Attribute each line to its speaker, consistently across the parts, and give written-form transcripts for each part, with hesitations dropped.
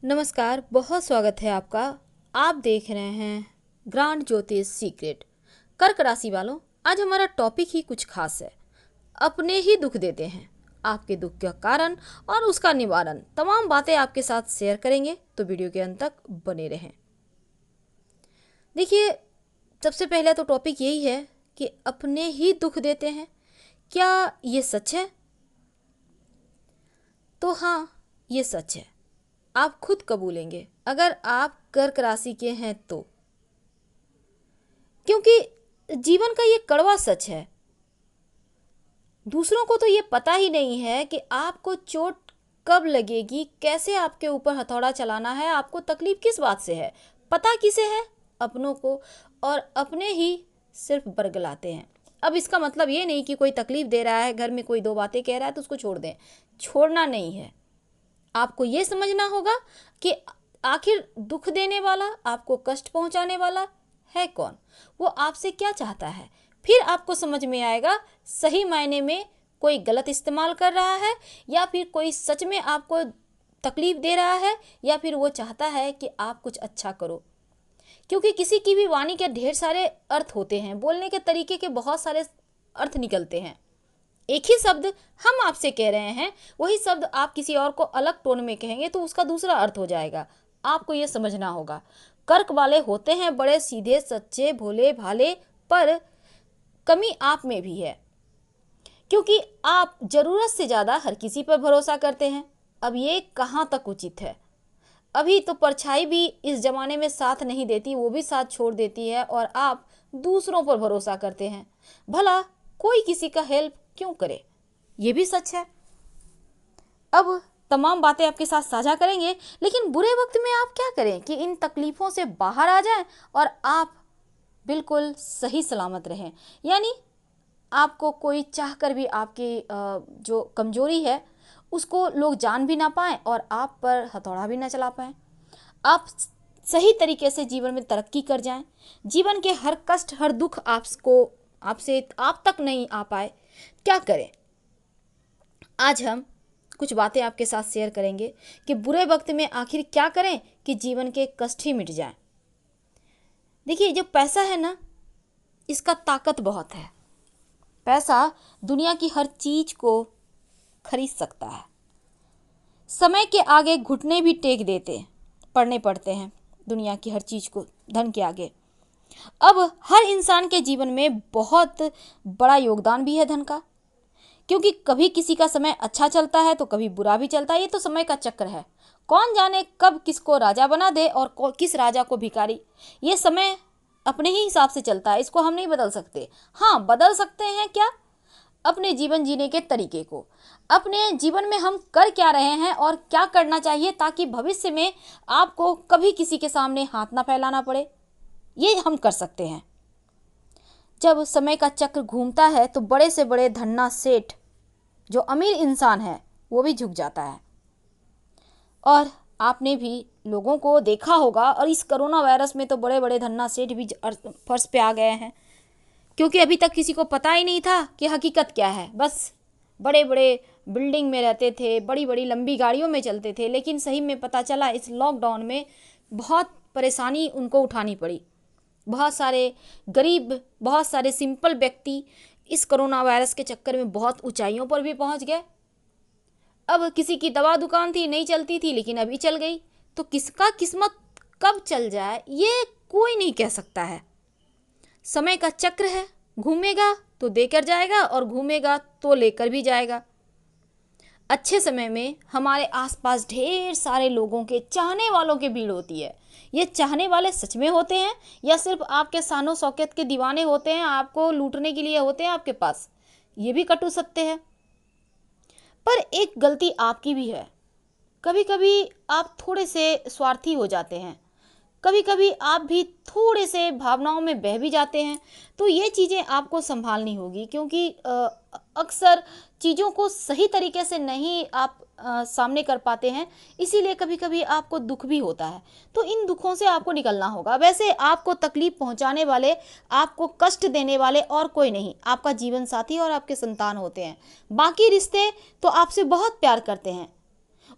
Speaker 1: नमस्कार, बहुत स्वागत है आपका। आप देख रहे हैं ग्रांड ज्योतिष सीक्रेट। कर्क राशि वालों, आज हमारा टॉपिक ही कुछ खास है। अपने ही दुख देते हैं, आपके दुख का कारण और उसका निवारण, तमाम बातें आपके साथ शेयर करेंगे, तो वीडियो के अंत तक बने रहें। देखिए, सबसे पहले तो टॉपिक यही है कि अपने ही दुख देते हैं, क्या ये सच है? तो हाँ, ये सच है। आप खुद कबूलेंगे अगर आप कर्क राशि के हैं तो, क्योंकि जीवन का ये कड़वा सच है। दूसरों को तो ये पता ही नहीं है कि आपको चोट कब लगेगी, कैसे आपके ऊपर हथौड़ा चलाना है, आपको तकलीफ किस बात से है। पता किसे है? अपनों को। और अपने ही सिर्फ बरगलाते हैं। अब इसका मतलब ये नहीं कि कोई तकलीफ दे रहा है, घर में कोई दो बातें कह रहा है तो उसको छोड़ दें। छोड़ना नहीं है, आपको ये समझना होगा कि आखिर दुख देने वाला, आपको कष्ट पहुंचाने वाला है कौन, वो आपसे क्या चाहता है। फिर आपको समझ में आएगा सही मायने में कोई गलत इस्तेमाल कर रहा है, या फिर कोई सच में आपको तकलीफ दे रहा है, या फिर वो चाहता है कि आप कुछ अच्छा करो। क्योंकि किसी की भी वाणी के ढेर सारे अर्थ होते हैं, बोलने के तरीके के बहुत सारे अर्थ निकलते हैं। एक ही शब्द हम आपसे कह रहे हैं, वही शब्द आप किसी और को अलग टोन में कहेंगे तो उसका दूसरा अर्थ हो जाएगा। आपको ये समझना होगा। कर्क वाले होते हैं बड़े सीधे सच्चे भोले भाले, पर कमी आप में भी है, क्योंकि आप जरूरत से ज़्यादा हर किसी पर भरोसा करते हैं। अब ये कहाँ तक उचित है? अभी तो परछाई भी इस जमाने में साथ नहीं देती, वो भी साथ छोड़ देती है, और आप दूसरों पर भरोसा करते हैं। भला कोई किसी का हेल्प क्यों करे? ये भी सच है। अब तमाम बातें आपके साथ साझा करेंगे, लेकिन बुरे वक्त में आप क्या करें कि इन तकलीफ़ों से बाहर आ जाएं और आप बिल्कुल सही सलामत रहें। यानी आपको कोई चाह कर भी आपकी जो कमजोरी है उसको लोग जान भी ना पाएं और आप पर हथौड़ा भी ना चला पाएं। आप सही तरीके से जीवन में तरक्की कर जाएं, जीवन के हर कष्ट हर दुख आपसे आप तक नहीं आ पाए। क्या करें? आज हम कुछ बातें आपके साथ शेयर करेंगे कि बुरे वक्त में आखिर क्या करें कि जीवन के कष्ट ही मिट जाएं। देखिए, जो पैसा है ना, इसका ताकत बहुत है। पैसा दुनिया की हर चीज को खरीद सकता है। समय के आगे घुटने भी टेक देते पड़ने पड़ते हैं दुनिया की हर चीज को धन के आगे। अब हर इंसान के जीवन में बहुत बड़ा योगदान भी है धन का, क्योंकि कभी किसी का समय अच्छा चलता है तो कभी बुरा भी चलता है। ये तो समय का चक्र है। कौन जाने कब किसको राजा बना दे और किस राजा को भिखारी। ये समय अपने ही हिसाब से चलता है, इसको हम नहीं बदल सकते। हाँ, बदल सकते हैं क्या? अपने जीवन जीने के तरीके को, अपने जीवन में हम कर क्या रहे हैं और क्या करना चाहिए, ताकि भविष्य में आपको कभी किसी के सामने हाथ ना फैलाना पड़े। ये हम कर सकते हैं। जब समय का चक्र घूमता है तो बड़े से बड़े धन्ना सेठ, जो अमीर इंसान है, वो भी झुक जाता है। और आपने भी लोगों को देखा होगा, और इस कोरोना वायरस में तो बड़े बड़े धन्ना सेठ भी फर्श पे आ गए हैं, क्योंकि अभी तक किसी को पता ही नहीं था कि हकीकत क्या है। बस बड़े बड़े बिल्डिंग में रहते थे, बड़ी बड़ी लंबी गाड़ियों में चलते थे, लेकिन सही में पता चला इस लॉकडाउन में बहुत परेशानी उनको उठानी पड़ी। बहुत सारे गरीब, बहुत सारे सिंपल व्यक्ति इस कोरोना वायरस के चक्कर में बहुत ऊंचाइयों पर भी पहुंच गए। अब किसी की दवा दुकान थी, नहीं चलती थी, लेकिन अभी चल गई। तो किसका किस्मत कब चल जाए ये कोई नहीं कह सकता है। समय का चक्र है, घूमेगा तो देकर जाएगा और घूमेगा तो लेकर भी जाएगा। अच्छे समय में हमारे आसपास ढेर सारे लोगों के चाहने वालों की भीड़ होती है। ये चाहने वाले सच में होते हैं या सिर्फ आपके शानो शौकत के दीवाने होते हैं, आपको लूटने के लिए होते हैं आपके पास? ये भी कटु सत्य है। पर एक गलती आपकी भी है। कभी कभी आप थोड़े से स्वार्थी हो जाते हैं, कभी कभी आप भी थोड़े से भावनाओं में बह भी जाते हैं। तो ये चीज़ें आपको संभालनी होगी, क्योंकि अक्सर चीज़ों को सही तरीके से नहीं आप सामने कर पाते हैं, इसीलिए कभी कभी आपको दुख भी होता है। तो इन दुखों से आपको निकलना होगा। वैसे आपको तकलीफ पहुंचाने वाले, आपको कष्ट देने वाले और कोई नहीं, आपका जीवन साथी और आपके संतान होते हैं। बाकी रिश्ते तो आपसे बहुत प्यार करते हैं,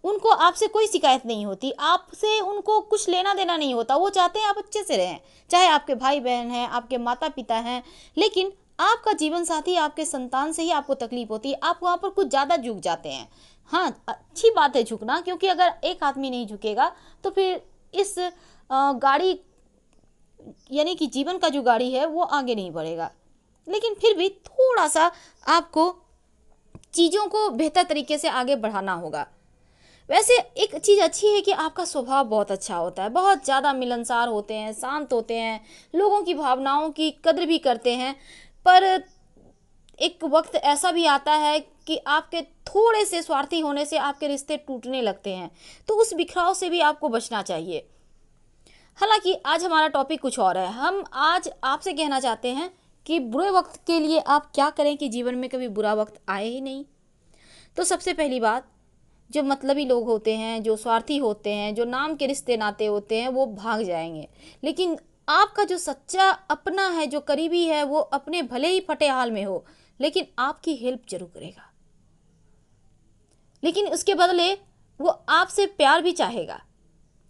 Speaker 1: उनको आपसे कोई शिकायत नहीं होती, आपसे उनको कुछ लेना देना नहीं होता। वो चाहते हैं आप अच्छे से रहें, चाहे आपके भाई बहन हैं, आपके माता पिता हैं। लेकिन आपका जीवन साथी, आपके संतान से ही आपको तकलीफ होती है, आप वहाँ पर कुछ ज़्यादा झुक जाते हैं। हाँ, अच्छी बात है झुकना, क्योंकि अगर एक आदमी नहीं झुकेगा तो फिर इस गाड़ी यानी कि जीवन का जो गाड़ी है वो आगे नहीं बढ़ेगा। लेकिन फिर भी थोड़ा सा आपको चीज़ों को बेहतर तरीके से आगे बढ़ाना होगा। वैसे एक चीज़ अच्छी है कि आपका स्वभाव बहुत अच्छा होता है, बहुत ज़्यादा मिलनसार होते हैं, शांत होते हैं, लोगों की भावनाओं की कद्र भी करते हैं। पर एक वक्त ऐसा भी आता है कि आपके थोड़े से स्वार्थी होने से आपके रिश्ते टूटने लगते हैं, तो उस बिखराव से भी आपको बचना चाहिए। हालांकि आज हमारा टॉपिक कुछ और है। हम आज आपसे कहना चाहते हैं कि बुरे वक्त के लिए आप क्या करें कि जीवन में कभी बुरा वक्त आए ही नहीं। तो सबसे पहली बात, जो मतलबी लोग होते हैं, जो स्वार्थी होते हैं, जो नाम के रिश्ते नाते होते हैं, वो भाग जाएंगे। लेकिन आपका जो सच्चा अपना है, जो करीबी है, वो अपने भले ही फटे हाल में हो लेकिन आपकी हेल्प जरूर करेगा, लेकिन उसके बदले वो आपसे प्यार भी चाहेगा।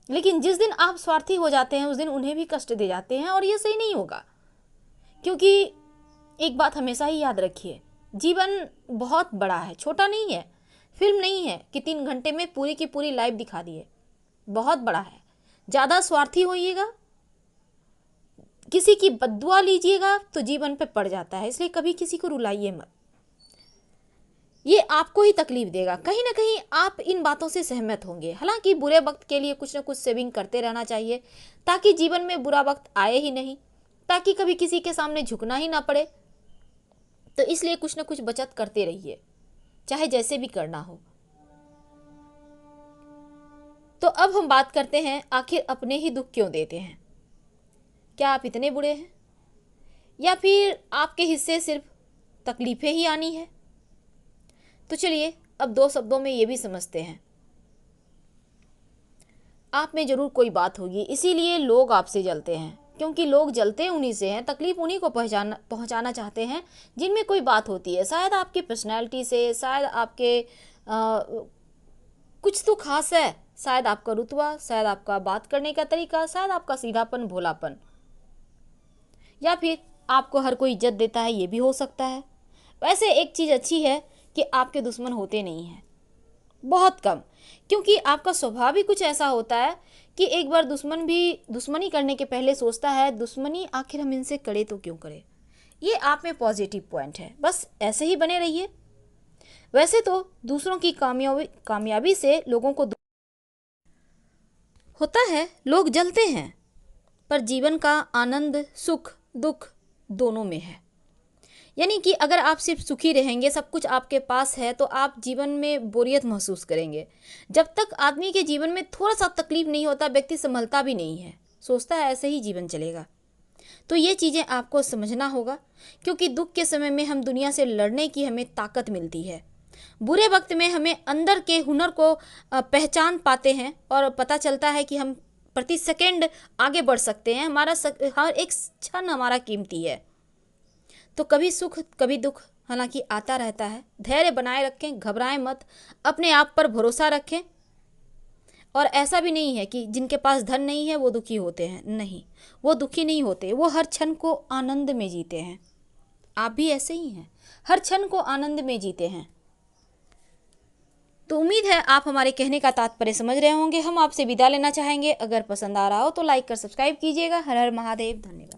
Speaker 1: लेकिन जिस दिन आप स्वार्थी हो जाते हैं उस दिन उन्हें भी कष्ट दे जाते हैं, और ये सही नहीं होगा। क्योंकि एक बात हमेशा ही याद रखिए, जीवन बहुत बड़ा है, छोटा नहीं है। फिल्म नहीं है कि 3 घंटे में पूरी की पूरी लाइफ दिखा दी है, बहुत बड़ा है। ज़्यादा स्वार्थी होइएगा, किसी की बद्दुआ लीजिएगा तो जीवन पे पड़ जाता है। इसलिए कभी किसी को रुलाइए मत, ये आपको ही तकलीफ देगा। कहीं ना कहीं आप इन बातों से सहमत होंगे। हालांकि बुरे वक्त के लिए कुछ ना कुछ सेविंग करते रहना चाहिए, ताकि जीवन में बुरा वक्त आए ही नहीं, ताकि कभी किसी के सामने झुकना ही ना पड़े। तो इसलिए कुछ ना कुछ बचत करते रहिए, चाहे जैसे भी करना हो। तो अब हम बात करते हैं, आखिर अपने ही दुख क्यों देते हैं? क्या आप इतने बुरे हैं, या फिर आपके हिस्से सिर्फ तकलीफें ही आनी है? तो चलिए अब 2 शब्दों में ये भी समझते हैं। आप में जरूर कोई बात होगी, इसीलिए लोग आपसे जलते हैं, क्योंकि लोग जलते उन्हीं से हैं, तकलीफ उन्हीं को पहुंचाना चाहते हैं जिनमें कोई बात होती है। शायद आपकी पर्सनैलिटी से, शायद आपके कुछ तो खास है, शायद आपका रुतबा, शायद आपका बात करने का तरीका, शायद आपका सीधापन, भोलापन, या फिर आपको हर कोई इज्जत देता है, ये भी हो सकता है। वैसे एक चीज़ अच्छी है कि आपके दुश्मन होते नहीं हैं, बहुत कम। क्योंकि आपका स्वभाव ही कुछ ऐसा होता है कि एक बार दुश्मन भी दुश्मनी करने के पहले सोचता है, दुश्मनी आखिर हम इनसे करे तो क्यों करे। ये आप में पॉजिटिव पॉइंट है, बस ऐसे ही बने रहिए। वैसे तो दूसरों की कामयाबी से लोगों को होता है, लोग जलते हैं, पर जीवन का आनंद, सुख, दुख दोनों में है। यानी कि अगर आप सिर्फ सुखी रहेंगे, सब कुछ आपके पास है, तो आप जीवन में बोरियत महसूस करेंगे। जब तक आदमी के जीवन में थोड़ा सा तकलीफ नहीं होता, व्यक्ति संभलता भी नहीं है, सोचता है ऐसे ही जीवन चलेगा। तो ये चीज़ें आपको समझना होगा, क्योंकि दुख के समय में हम दुनिया से लड़ने की हमें ताकत मिलती है। बुरे वक्त में हमें अंदर के हुनर को पहचान पाते हैं और पता चलता है कि हम प्रति सेकंड आगे बढ़ सकते हैं। हर एक क्षण हमारा कीमती है। तो कभी सुख कभी दुख हालांकि आता रहता है। धैर्य बनाए रखें, घबराएं मत, अपने आप पर भरोसा रखें। और ऐसा भी नहीं है कि जिनके पास धन नहीं है वो दुखी होते हैं, नहीं, वो दुखी नहीं होते, वो हर क्षण को आनंद में जीते हैं। आप भी ऐसे ही हैं, हर क्षण को आनंद में जीते हैं। तो उम्मीद है आप हमारे कहने का तात्पर्य समझ रहे होंगे। हम आपसे विदा लेना चाहेंगे। अगर पसंद आ रहा हो तो लाइक कर सब्सक्राइब कीजिएगा। हर हर महादेव, धन्यवाद।